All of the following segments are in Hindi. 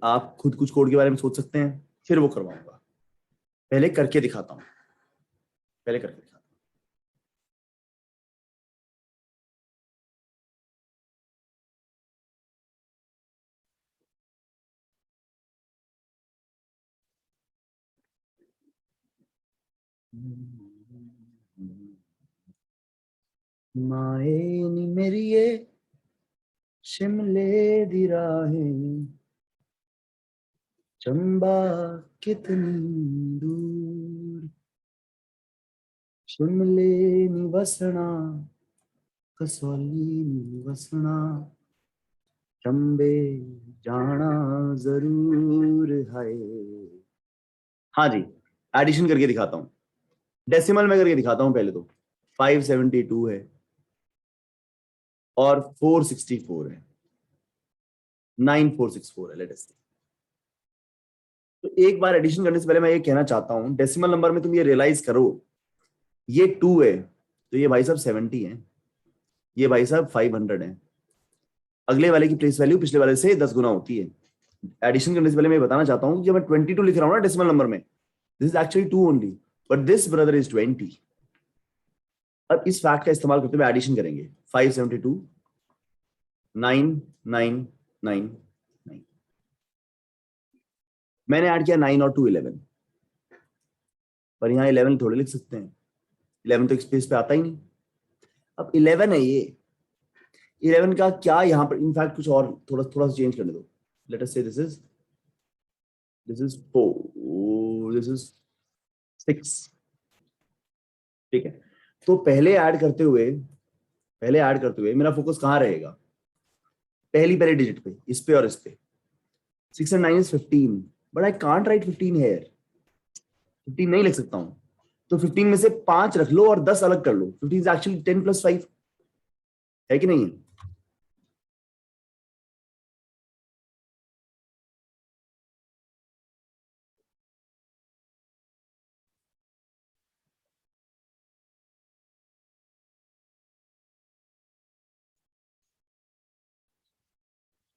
आप खुद कुछ कोड के बारे में सोच सकते हैं, फिर वो करवाऊंगा। पहले करके दिखाता हूँ, पहले करके दिखाता हूँ। माए नी मेरिए शिमले दी राहें, चंबा कितनी दूर, शिमले नी वसना, कसौली नी वसना, चंबे जाना जरूर है। हाँ जी, एडिशन करके दिखाता हूँ, डेसिमल में करके दिखाता हूँ पहले तो। 572 है और 464 है, 9464 है, लेट अस सी। तो एक बार एडिशन करने से पहले मैं ये कहना चाहता हूं, डेसिमल नंबर में तुम ये रियलाइज करो, ये 2 है तो ये भाई साहब 70 है, ये भाई साहब 500 है। अगले वाले की प्लेस वैल्यू पिछले वाले से 10 गुना होती है। एडिशन करने से पहले मैं बताना चाहता हूं कि जब मैं 22 लिख रहा हूं ना डेसिमल नंबर में, this is actually 2 only, but this brother is 20। अब इस फैक्ट का इस्तेमाल करते हुए एडिशन करेंगे। 572 9 9 9 9, मैंने ऐड किया 9 और 2 11, पर यहाँ 11 थोड़े लिख सकते हैं, 11 तो एक स्पेस पे आता ही नहीं। अब 11 है ये, 11 का क्या यहाँ पर इनफैक्ट कुछ और थोड़ा थोड़ा सा चेंज करने दो। लेट अस से दिस इज 4, दिस इज 6, ठीक है। तो पहले ऐड करते हुए मेरा फोकस कहाँ रहेगा, पहले डिजिट पे, इस पे और इस पे। 6 and 9 is 15, but I can't write 15 here, 15 नहीं लिख सकता हूँ। तो 15 में से 5 रख लो और 10 अलग कर लो, 15 इज एक्चुअली 10 + 5, है कि नहीं है?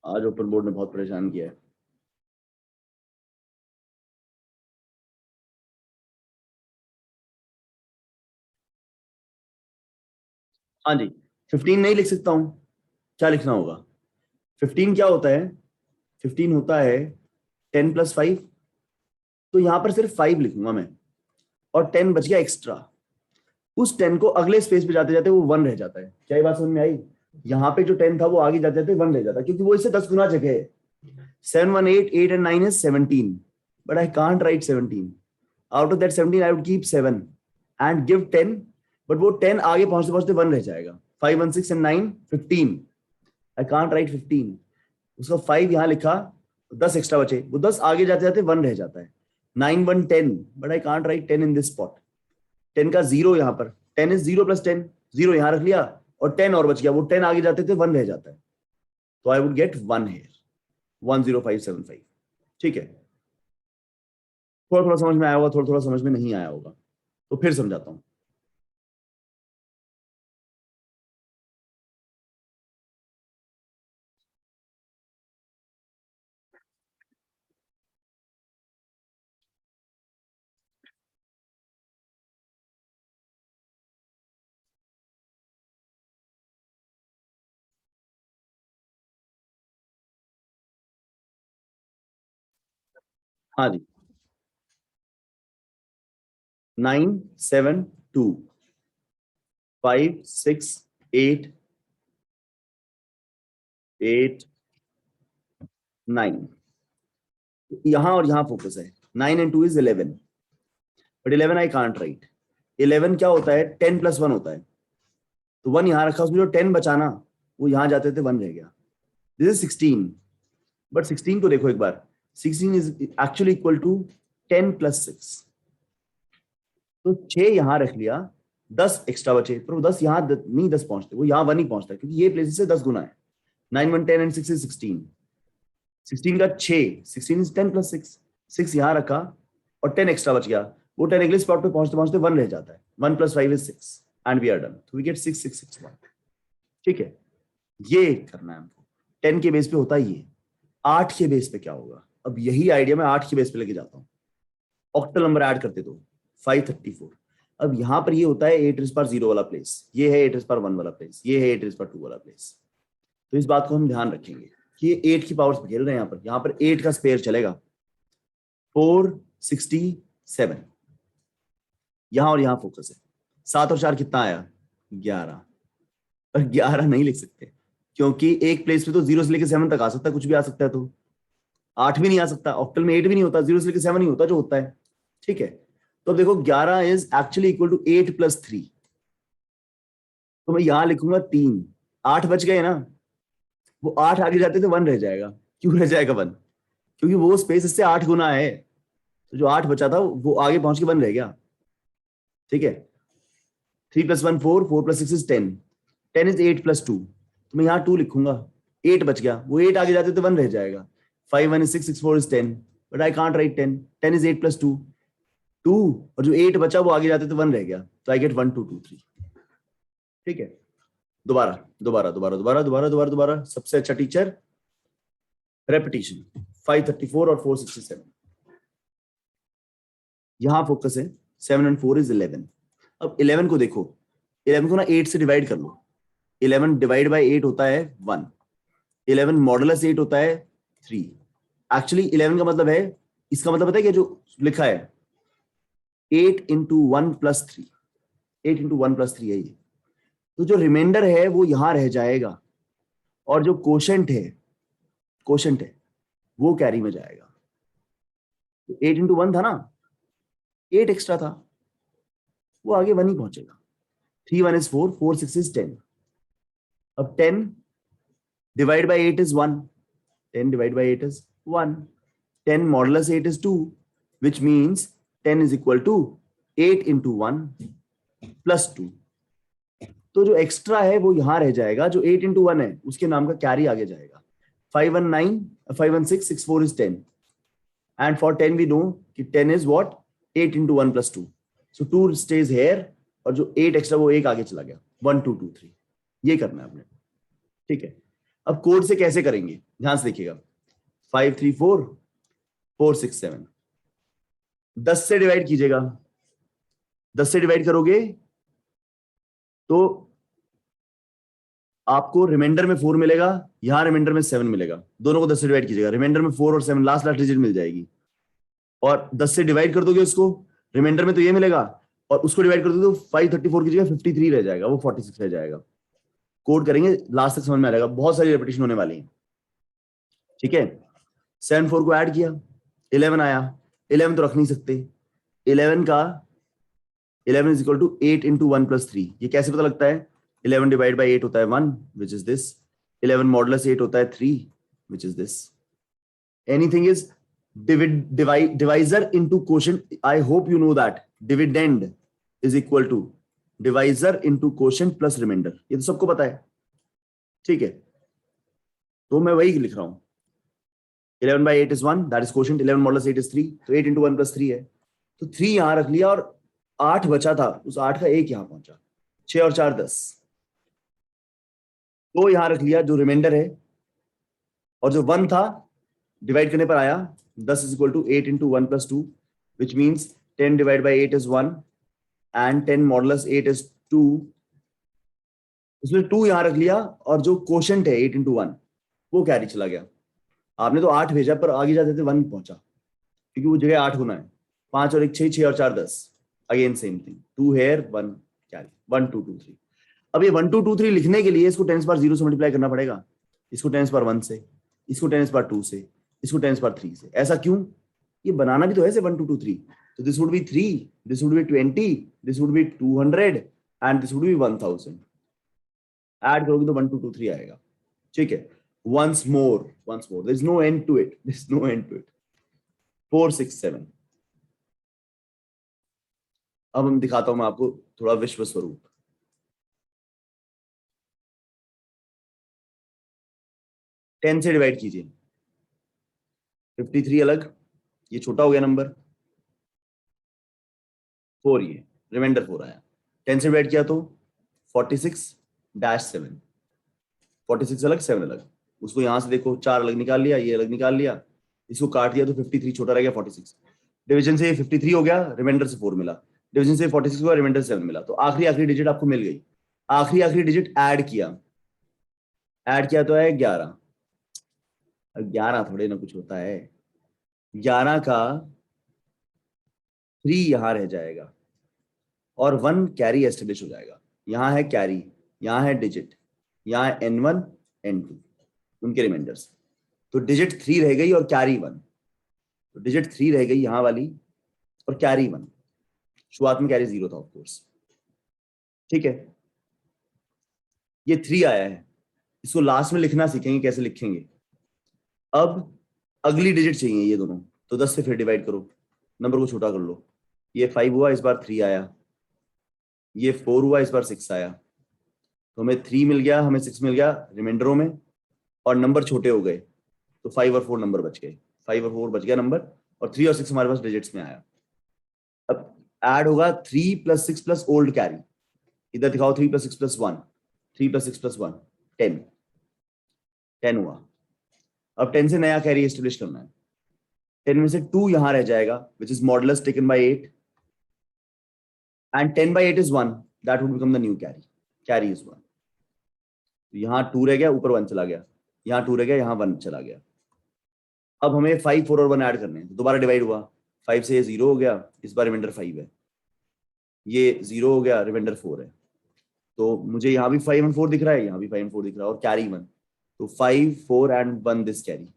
आज ओपन बोर्ड ने बहुत परेशान किया है। हाँ जी, 15 नहीं लिख सकता हूँ, क्या लिखना होगा? 15 क्या होता है? 15 होता है 10 + 5, तो यहां पर सिर्फ 5 लिखूंगा मैं, और 10 बच गया एक्स्ट्रा। उस 10 को अगले स्पेस पे जाते जाते वो 1 रह जाता है। क्या ये बात समझ में आई? यहाँ पे जो 10 था वो आगे जाते जाते 1 रह जाता है, क्योंकि वो इससे 10 गुना जगह है। 7 1 8 8 and 9 is 17, but I can't write 17. Out of that 17 I would keep 7 and give 10, but वो 10 आगे पहुंचते पहुंचते 1 रह जाएगा। 5 1 6 and 9 15, I can't write 15। उसका 5 यहाँ लिखा, 10 एक्स्ट्रा बचे, वो 10 आगे जाते जाते 1 रह जाता है। 9 1 10, but I can't right 10 in this spot. 10 का 0 यहाँ पर, 10 इज 0 + 10, 0 यहाँ रख लिया और 10 और बच गया, वो 10 आगे जाते थे 1 रह जाता है, तो आई वुड गेट 1 हेयर, 10575। ठीक है, थोड़ा थोड़ा समझ में आया होगा, थोड़ा थोड़ा समझ में नहीं आया होगा, तो फिर समझाता हूँ। हाँ जी, 9 7 2 5 6 8 8 9, यहां और यहां फोकस है। 9 and 2 is 11, but 11 I can't right. 11 क्या होता है? 10 + 1 होता है, तो 1 यहां रखा, उसमें जो 10 बचाना वो यहां जाते थे 1 रह गया। दिस इज 16, बट 16 को देखो एक बार, 16 इज एक्चुअली इक्वल टू 10 + 6, तो 6 यहां रख लिया, 10 एक्स्ट्रा बचे, पर वो 10 यहां नहीं 10 पहुंचते, वो यहां 1 ही पहुंचता है, क्योंकि ये प्लेस से 10 गुना है। 9 1 10 and 6 is 16, 16 का 6, 16 इज 10 + 6, 6 यहां रखा और 10 एक्स्ट्रा बच गया, वो 10 अगले स्पॉट पे पहुंचते पहुंचते 1 रह जाता है। 1 + 5 is 6 and we are done, तो वी गेट 6 6 6 1। ठीक है, ये करना है हमको। 10 के बेस पे होता ही है, 8 के बेस पे क्या होगा? अब यही आइडिया मैं 8 की बेस पे लेके जाता हूँ, ऑक्टल नंबर ऐड करते तो 534। अब यहाँ पर ये होता है 8 वाला प्लेस, ये है 8 वाला प्लेस, ये है 8 वाला प्लेस। तो इस बात को हम ध्यान रखेंगे कि ये 8 की पावर्स पे खेल रहे हैं। यहाँ पर 8 का स्पेयर चलेगा 467, यहां और यहां फोकस है। 7 और 4 कितना आया 11, और 11 नहीं लिख सकते क्योंकि एक प्लेस पे तो 0 से लेकर 7 तक आ सकता है, कुछ भी आ सकता है, तो 8 भी नहीं आ सकता, ऑक्टल में 8 भी नहीं होता, 0 से लेकर 7 ही होता जो होता है। ठीक है, तो देखो 11 इज एक्चुअली इक्वल टू 8 + 3, तो मैं यहां लिखूंगा 3। 8 बच गए ना, वो 8 आगे जाते तो 1 रह जाएगा। क्यों रह जाएगा 1? क्योंकि वो स्पेस इससे 8 गुना है, तो जो 8 बचा था वो आगे पहुंच के 1 रह गया। ठीक है, 3 + 1 4, 4 + 6 is 10, 10 is 8 + 2, तो मैं यहाँ 2 लिखूंगा। 8 बच गया, वो 8 आगे जाते तो 1 रह जाएगा। 5 1 is 6, 6 4 is 10, but I can't right 10, 10 is 8 + 2, 2, और जो 8 बचा वो आगे जाते तो 1 रह गया, तो आई गेट 1 2 2 3। ठीक है, दोबारा दोबारा दोबारा दोबारा दोबारा दोबारा दोबारा, सबसे अच्छा टीचर रेपिटेशन। 534 और 467, यहां फोकस है। 7 and 4 is 11। अब 11 को देखो, 11 को ना 8 से डिवाइड कर लो। 11 डिवाइड बाय 8 होता है 1, 11 मॉडुलस 8 होता है 3। एक्चुअली 11 का मतलब है, इसका मतलब पता है क्या जो लिखा है, 8 × 1 + 3, 8 × 1 + 3 है ये। तो जो रिमाइंडर है वो यहां रह जाएगा, और जो कोशेंट है वो कैरी में जाएगा। तो 8 × 1 था ना, 8 एक्स्ट्रा था, वो आगे 1 ही पहुंचेगा। 3 1 is 4, 4 6 is 10। अब 10 divide by 8 is 1, 10 divide by 8 is 1, 10 modulus 8 is 2, which means 10 is equal to 8 × 1 + 2। तो जो एक्स्ट्रा है वो यहां रह जाएगा, जो 8 × 1 है उसके नाम का कैरी आगे जाएगा। 5 1 9, 5 1 6, 6 4 is 10, and for 10 we know कि 10 is what, 8 × 1 + 2, so 2 stays here, और जो 8 एक्स्ट्रा वो 1 आगे चला गया। 1 2 2 3, ये करना है आपने। ठीक है, अब कोड से कैसे करेंगे ध्यान से देखिएगा। 5 3 4 4 6 7, 10 से डिवाइड कीजिएगा। 10 से डिवाइड करोगे तो आपको रिमाइंडर में 4 मिलेगा, यहां रिमाइंडर में 7 मिलेगा। दोनों को 10 से डिवाइड कीजिएगा, रिमाइंडर में 4 और 7 लास्ट डिजिट मिल जाएगी। और 10 से डिवाइड कर दोगे उसको, रिमाइंडर में तो ये मिलेगा, और उसको डिवाइड कर दोगे तो 534 की जगह 53 रह जाएगा, वो 46 रह जाएगा। कोड करेंगे लास्ट तक समझ में आ जाएगा, बहुत सारी रेपिटेशन होने वाली है। ठीक है, 7 4 को ऐड किया, 11 आया। 11 तो रख नहीं सकते, 11 का 11 is equal to 8 × 1 + 3। ये कैसे पता लगता है? 11 डिवाइड बाय 8 होता है 1, which is this। 11 मॉडुलस 8 होता है 3, which is this। Anything is divisor into quotient, I hope you know that dividend is equal to divisor into quotient plus remainder, ये तो सबको पता है। ठीक है, तो मैं वही लिख रहा हूं। 11 by 8 is 1, that is quotient। 11 modulus 8 is 3, तो 8 × 1 + 3 है, तो 3 यहां रख लिया, और 8 बचा था, उस 8 का 1 यहां पहुंचा। 6 और 4 10, तो यहां रख लिया जो रिमाइंडर है, और जो 1 था डिवाइड करने पर आया। 10 is equal to 8 × 1 + 2, which means 10 divided by 8 is 1, and 10 modulus 8 is 2। उसमें 2 यहां रख लिया, और जो कोशेंट है 8 × 1 वो कैरी चला गया। आपने तो 8 भेजा, पर आगे जाते थे 1 पहुंचा, क्योंकि वो जगह 8 गुना है। 5 और 1 6, 6 और 4 10, again same thing, 2 here 1 carry, 1 2 2 3। अब ये 1 2 2 3 लिखने के लिए इसको 10⁻0 से मल्टीप्लाई करना पड़ेगा, इसको 10⁻1 से, इसको 10⁻2 से, इसको 10⁻3 से। ऐसा क्यों? ये बनाना भी तो है 1 2 2 3, तो this would be 3, this would be 20, this would be 200, and this would be 1000। Add करोगे तो 1 2 2 3 आएगा। ठीक है, once more, there is no end to it, there is no end to it। 4 6 7। अब हम दिखाता हूं मैं आपको थोड़ा विश्व स्वरूप। 10 से डिवाइड कीजिए, 53 अलग, ये छोटा हो गया नंबर, 4 ये रिमाइंडर 4 आया। 10 से डिवाइड किया तो 46-7, 46 अलग 7 अलग, उसको यहां से देखो 4 अलग निकाल लिया, ये अलग निकाल लिया, इसको काट दिया तो 53 छोटा रह गया 46। डिवीजन से 53 हो गया, रिमाइंडर से 4 मिला। डिवीजन से 46 हुआ, रिमाइंडर से 7 मिला। तो आखिरी डिजिट आपको मिल गई। आखिरी डिजिट ऐड किया तो है 11। 11 थोड़े ना कुछ होता है, 11 का 3 यहां रह जाएगा और 1 कैरी एस्टेब्लिश हो जाएगा। यहां है कैरी, यहां है डिजिट, यहां है N1 N2 उनके रिमाइंडर्स। तो डिजिट 3 रह गई और कैरी 1। तो डिजिट 3 रह गई यहां वाली और कैरी 1। शुरुआत में कैरी 0 था ऑफ कोर्स, ठीक है। ये 3 आया है, इसको लास्ट में लिखना सीखेंगे, कैसे लिखेंगे। अब अगली डिजिट चाहिए ये दोनों, तो 10 से फिर डिवाइड करो, नंबर को छोटा कर लो। ये 5 हुआ, इस बार 3 आया। ये 4 हुआ, इस बार 6 आया। तो हमें 3 मिल गया, हमें 6 मिल गया रिमाइंडरों में, और नंबर छोटे हो गए तो 5 और 4 नंबर बच गए। 5 और 4 बच गया नंबर, और 3 और 6 हमारे पास डिजिट्स में आया। अब ऐड होगा 3 + 6 + ओल्ड कैरी। इधर दिखाओ 3 + 6 + 1, 3 + 6 + 1 10। 10 हुआ। अब 10 से नया कैरी एस्टेब्लिश करना है। 10 में से 2 यहां रह जाएगा, which is modulus taken by 8, and 10/8 is 1, that would become the new carry. Carry is 1। तो यहां 2 रह गया, ऊपर 1 चला गया, यहां 2 रह गया, यहां 1 चला गया। अब हमें 5, 4 और 1 ऐड करने हैं, तो दोबारा डिवाइड हुआ। 5 से ये 0 हो गया, इस बार रिमाइंडर 5 है। ये 0 हो गया, रिमाइंडर 4 है। तो मुझे यहाँ भी 5 और 4 दिख रहा है, यहाँ भी 5 और 4 दिख रहा है, और कैरी 1। तो 5, 4 and 1 this carry,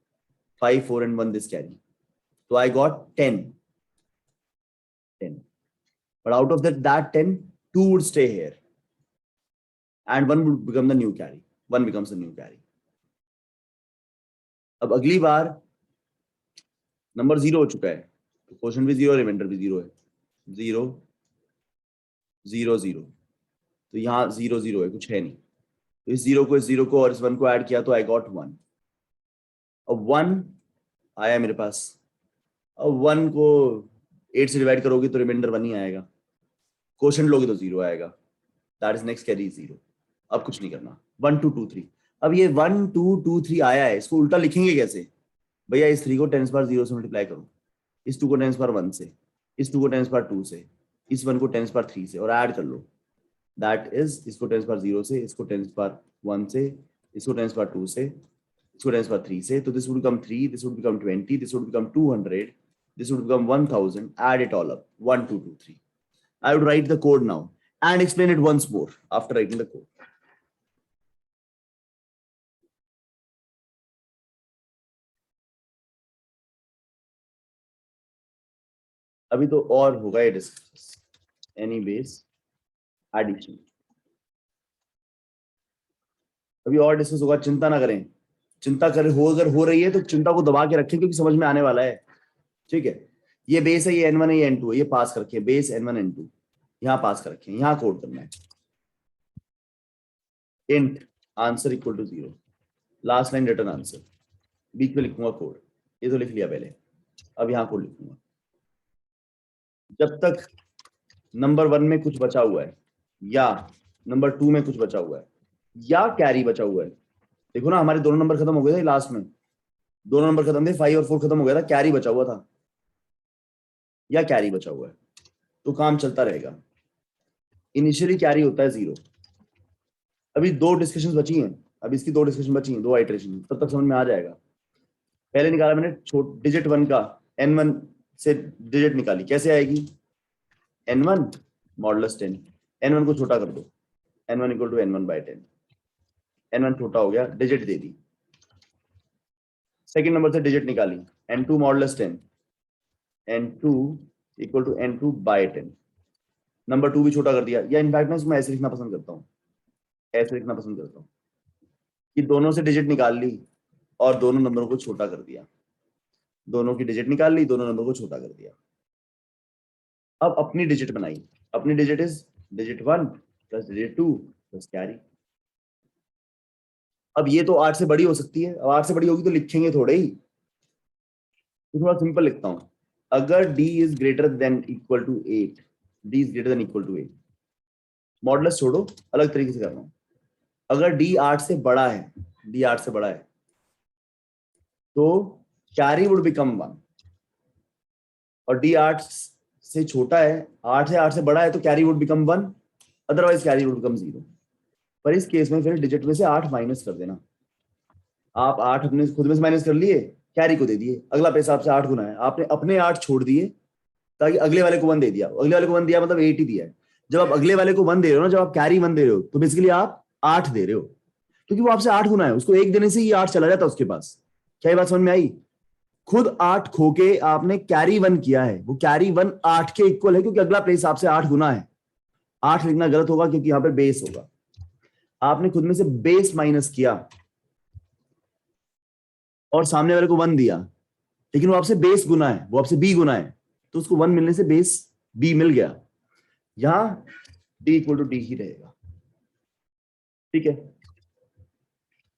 5, 4 and 1 this carry. तो I got 10। But out of that 10, 2 would stay here and 1 would become the new carry. 1 becomes the new carry. अब अगली बार नंबर 0 हो चुका है, तो क्वोशंट भी 0, रिमाइंडर भी 0 है। 0 0 0, तो यहाँ 0 0 है, कुछ है नहीं। तो इस 0 को और इस 1 को ऐड किया तो आई गॉट 1। अब 1 आया मेरे पास। अब 1 को 8 से डिवाइड करोगे तो रिमाइंडर 1 ही आएगा, क्वोशंट लोगे तो 0 आएगा, दैट इज नेक्स्ट कैरी 0। अब कुछ नहीं करना। 1 2 2 3। अब ये 1 2 2 3 आया है, इसको उल्टा लिखेंगे कैसे भैया? इस 3 को 10⁻0 से मल्टीप्लाई करो, इस 2 को 10⁻1 से, इस 2 को 10⁻2 से, इस 1 को 10⁻3 से, और ऐड कर लो। दैट इज इसको 10⁻0 से, इसको 10⁻1 से, इसको 10⁻2 से, इसको 10⁻3 से। तो this would become 3, this would become 20, this would become 200, this would become 1000. Add it all up. 1 2 2 3. I would write the code now and explain it once more after writing the code. अभी तो और होगा ये डिस्कस, एनी बेस एडिशन अभी और डिस्कस होगा, चिंता ना करें। चिंता कर हो अगर हो रही है तो चिंता को दबा के रखें, क्योंकि समझ में आने वाला है, ठीक है। ये बेस है, ये N1 है, ये N2 है, ये पास कर रखे, बेस N1 N2 यहाँ पास कर रखे, यहाँ कोड करना है। Int answer equal to 0, last line return answer, बीच में लिखूंगा कोड। ये तो लिख लिया पहले, अब यहाँ कोड लिखूंगा। जब तक नंबर 1 में कुछ बचा हुआ है, या नंबर 2 में कुछ बचा हुआ है, या कैरी बचा हुआ है। देखो ना, हमारे दोनों नंबर खत्म हो गए थे लास्ट में, दोनों नंबर खत्म थे, 5 और 4 खत्म हो गया था, कैरी बचा हुआ था, या कैरी बचा हुआ है, तो काम चलता रहेगा। इनिशियली कैरी होता है 0। अभी 2 डिस्कशन बची हैं, अभी इसकी 2 डिस्कशन बची हैं, 2 आइटरेशन, तब तक समझ में आ जाएगा। पहले निकाला मैंने डिजिट 1 का, N1 से डिजिट निकाली, कैसे आएगी? N1 मॉडुलस 10, N1 को छोटा कर दो, N1 equal to N1/10। N1 छोटा हो गया, डिजिट दे दी। सेकंड नंबर से डिजिट निकाली, N2 modulus 10, N2 equal to N2/10। Number 2 भी छोटा कर दिया, या इनफैक्ट मैं इसमें ऐसे लिखना पसंद करता हूँ, ऐसे लिखना पसंद करता हूँ कि दोनों से डिजिट निकाल ली और दोनों नंबरों को छोटा कर दिया, दोनों की डिजिट निकाल ली, दोनों नंबर को छोटा कर दिया। अब अपनी डिजिट बनाई, अपनी digit is digit 1 plus digit 2 plus carry. अब ये तो 8 से बड़ी हो सकती है, अब 8 से बड़ी होगी तो लिखेंगे थोड़े ही, तो थोड़ा सिंपल लिखता हूं। अगर d is greater than equal to 8, d is greater than equal to 8, modulus छोड़ो, अलग तरीके से कर रहा हूं। अगर d 8 से बड़ा है, d 8 से बड़ा है, तो कैरी वुड बिकम 1 और डी 8 से छोटा है, 8 से बड़ा है तो carry would become 1, otherwise carry would become 0। पर इस केस में फिर डिजिट में से 8 माइनस कर देना। आप 8 अपने खुद में से माइनस कर लिए, कैरी को दे दिए, अगला पैसा आपसे 8 गुना है, आपने अपने 8 छोड़ दिए ताकि अगले वाले को 1 दे दिया। अगले वाले को 1 दिया मतलब 8 ही दिया है। जब आप अगले वाले को 1 दे रहे हो ना, जब आप कैरी 1 दे रहे हो तो बेसिकली आप 8 दे रहे हो, क्योंकि वो आपसे 8 गुना है। उसको 1 देने से ही 8 चला जाता है उसके पास। क्या ये बात समझ में आई? खुद 8 खो के आपने कैरी 1 किया है, वो कैरी 1 8 के इक्वल है, क्योंकि अगला प्लेस आपसे 8 गुना है। 8 लिखना गलत होगा क्योंकि यहां पर बेस होगा। आपने खुद में से बेस माइनस किया और सामने वाले को 1 दिया, लेकिन वो आपसे बेस गुना है, वो आपसे बी गुना है, तो उसको 1 मिलने से बेस बी मिल गया। यहां डी इक्वल टू डी ही रहेगा। ठीक है,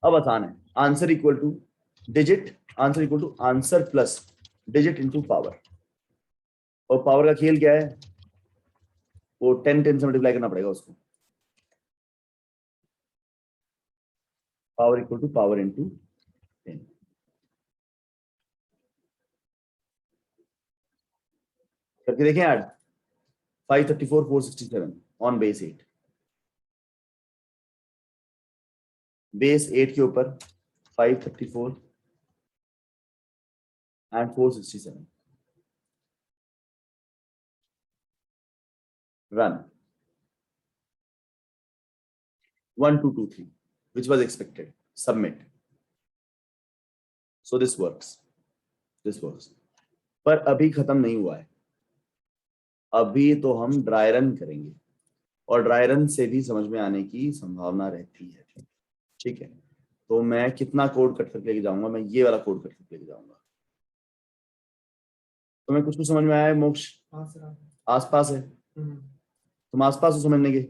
अब आसान है। Answer equal to digit, answer equal to answer plus digit into power. और पावर का खेल क्या है? वो 10 से मल्टीप्लाई करना पड़ेगा उसको। Power equal to power into 10। करके देखें ऐड। 534 467 on base 8। बेस 8 के ऊपर 534 and 467 run 1 2 2 3 which was expected, submit. So this works पर अभी खत्म नहीं हुआ है, अभी तो हम ड्राई रन करेंगे और ड्राई रन से भी समझ में आने की संभावना रहती है। ठीक है, तो मैं कितना कोड कट करके लेके जाऊंगा? मैं ये वाला कोड कट करके लेके जाऊंगा। तो मैं कुछ समझ में आया है मोक्ष? आसपास है, तुम आसपास हो समझने के?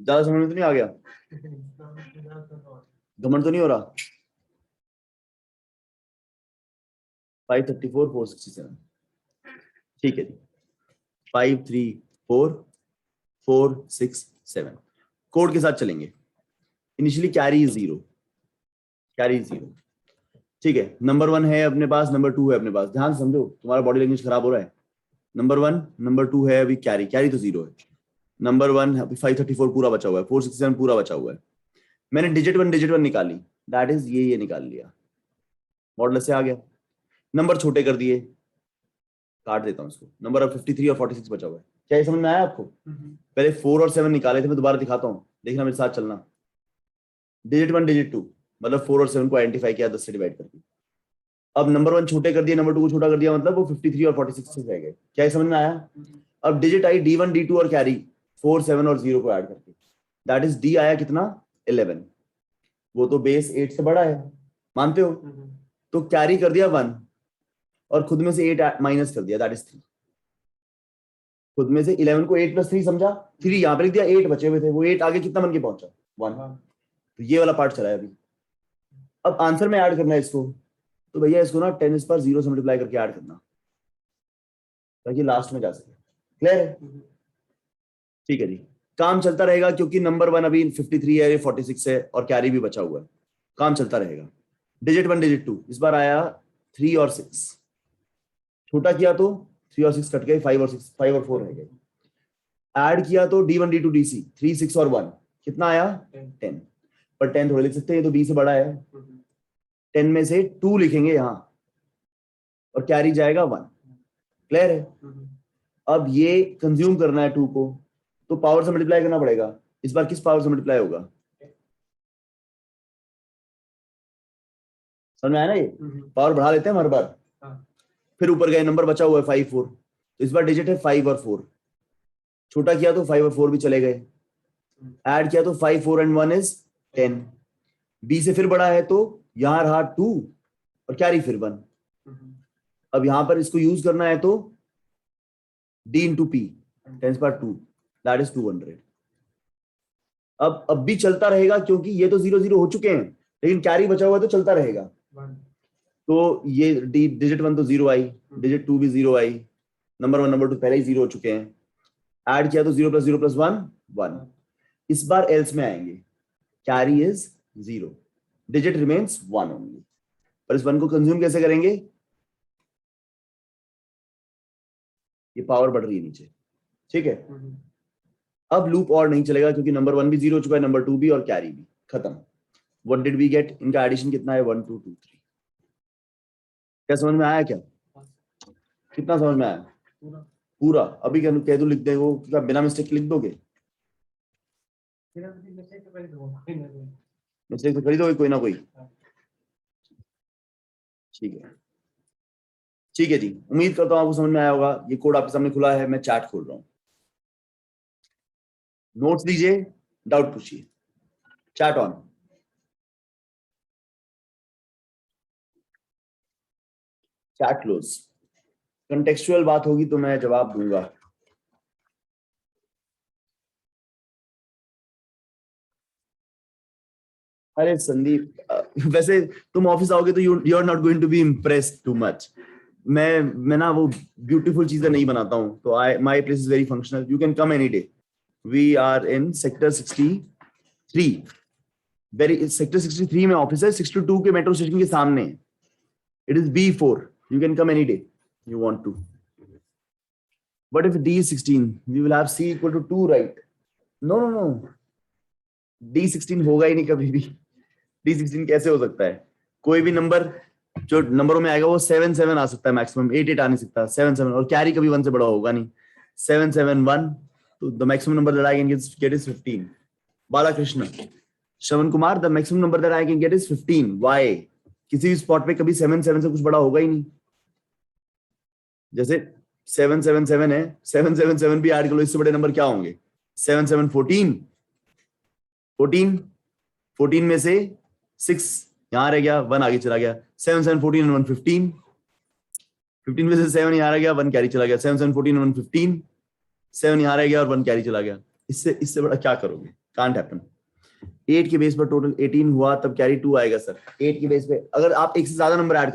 ज्यादा समझ में तो नहीं आ गया? घमंड तो नहीं हो रहा? 534 467 ठीक है जी। 534 467 कोड के साथ चलेंगे। Initially carry 0, carry 0। ठीक है, नंबर 1 है अपने पास, नंबर 2 है अपने पास। ध्यान समझो, तुम्हारा बॉडी लैंग्वेज खराब हो रहा है। नंबर 1 नंबर 2 है, अभी कैरी तो 0 है। नंबर 1 534 पूरा बचा हुआ है, 467 पूरा बचा हुआ है। मैंने डिजिट वन निकाली, दैट इज ये निकाल लिया, मॉडल से आ गया। नंबर छोटे कर दिए, काट देता हूं इसको। नंबर अब 53 और 46 बचा हुआ है। क्या ये समझ में आया आपको? पहले 4 और 7 निकाले थे, मैं दोबारा दिखाता हूं, देखना मेरे साथ चलना। डिजिट 1 डिजिट 2 मतलब 4 और 7 को आइडेंटिफाई किया 10 से डिवाइड करके। अब नंबर 1 छोटे कर दिया, नंबर 2 को छोटा कर दिया, मतलब वो 53 और 46 से रह गए। क्या ये समझ में आया? अब डिजिट आई D1 D2 और कैरी 4 7 और 0 को ऐड करके, दैट इज डी आया कितना? 11। वो तो बेस 8 से बड़ा है, मानते हो? तो कैरी कर दिया 1 और खुद में से 8 माइनस कर दिया, दैट इज 3। खुद में से 11 को 8 + 3 समझा, 3 यहां पे लिख दिया, 8 बचे हुए थे, वो 8 आगे कितना बन के पहुंचा? 1। तो ये वाला पार्ट चला है अभी। अब आंसर में ऐड करना है इसको, तो भैया इसको ना 10 पर 0 से मल्टीप्लाई करके ऐड करना ताकि लास्ट में जा सके। क्लियर है? ठीक है जी, काम चलता रहेगा क्योंकि नंबर 1 अभी 53 है, 46 है और कैरी भी बचा हुआ है, काम चलता रहेगा। डिजिट 1 डिजिट 2 इस बार आया 3 और 6, छोटा किया तो 3 और 6 कट गए, 5 और 6 5 और 4 रह गए। ऐड किया तो D1 D2 DC 3 6 और 1 कितना आया? 10। पर 10 थोड़े लिख सकते हैं, तो B से बड़ा है। 10 में से 2 लिखेंगे यहां और कैरी जाएगा 1। क्लियर है? अब ये कंज्यूम करना है 2 को, तो पावर से मल्टीप्लाई करना पड़ेगा। इस बार किस पावर से मल्टीप्लाई होगा? समझ में आया ना? ये पावर बढ़ा लेते हैं हर बार। फिर ऊपर गए, नंबर बचा हुआ है 5 4, तो इस बार डिजिट है 5 और 4। छोटा किया तो 5 और 4 भी चले गए। ऐड किया तो 5 4 एंड 1 इज 10। बी से फिर बड़ा है तो यहां रहा 2 और कैरी फिर 1। अब यहां पर इसको यूज करना है तो D इंटू पी 10 पर 2 दैट इज 200। अब भी चलता रहेगा क्योंकि ये तो 0 0 हो चुके हैं, लेकिन कैरी बचा हुआ है तो चलता रहेगा। तो ये डिजिट 1 तो 0 आई, डिजिट 2 भी 0 आई, नंबर 1 नंबर 2 पहले ही 0 हो चुके हैं। ऐड किया तो 0 + 0 + 1 1। इस बार एल्स में आएंगे, carry is 0, digit remains 1 only. पर इस 1 को कंज्यूम कैसे करेंगे? ये पावर बढ़ रही है नीचे, ठीक है। अब लूप और नहीं चलेगा क्योंकि नंबर 1 भी 0 हो चुका है, नंबर 2 भी और कैरी भी खत्म। What did we get? इनका एडिशन कितना है? 1 2 2 3। क्या समझ में आया? क्या कितना समझ में आया? पूरा। अभी कह दो लिख दे वो, क्या बिना मिस्टेक लिख दोगे? मिस्टेक तो खरीदोगे कोई ना कोई। ठीक है, ठीक है जी, उम्मीद करता हूं आपको समझ में आया होगा। ये कोड आपके सामने खुला है, मैं चैट खोल रहा हूं, नोट्स दीजिए, डाउट पूछिए। Chat on. Chat close. Contextual बात होगी तो मैं जवाब दूंगा। अरे संदीप, वैसे तुम ऑफिस आओगे तो you are not going to be impressed too much. मैं ना वो ब्यूटीफुल चीजें नहीं बनाता हूँ, तो I my place is very functional, you can come any day. We are in sector 63। Very sector 63 में ऑफिस है, 62 के मेट्रो स्टेशन के सामने। It is B4, you can come any day you want to. But if D is 16, we will have C equal to 2, right? No, no, no. D16 होगा ही नहीं कभी भी। D16 कैसे हो सकता है? कोई भी नंबर जो नंबरों में आएगा वो 7 7 आ सकता है मैक्सिमम, 8 8 आ नहीं सकता। 7 7 और कैरी कभी 1 से बड़ा होगा नहीं। 7 7 1, तो the maximum number that I can get is 15। Balakrishna, Shravan Kumar, the maximum number that I can get is 15। Why? किसी भी स्पॉट पे कभी 7 7 से कुछ बड़ा होगा ही नहीं। जैसे 7 7 7 है, 7 7 7 भी ऐड कर लो, इससे बड़े नंबर क्या होंगे? 7 7 14, 14 14 में से 6 यहां रह गया, 1 आगे चला गया। 7 7 14 and 1 15, 15 में से 7 यहां रह गया, 1 कैरी चला गया। 7 7 14 and 1 15, 7 यहां रह गया और 1 कैरी चला गया। इससे बड़ा क्या करोगे? Can't happen. 8 के बेस पर टोटल 18 हुआ, तब कैरी 2 आएगा सर। 8 के बेस पे अगर आप एक से ज्यादा नंबर ऐड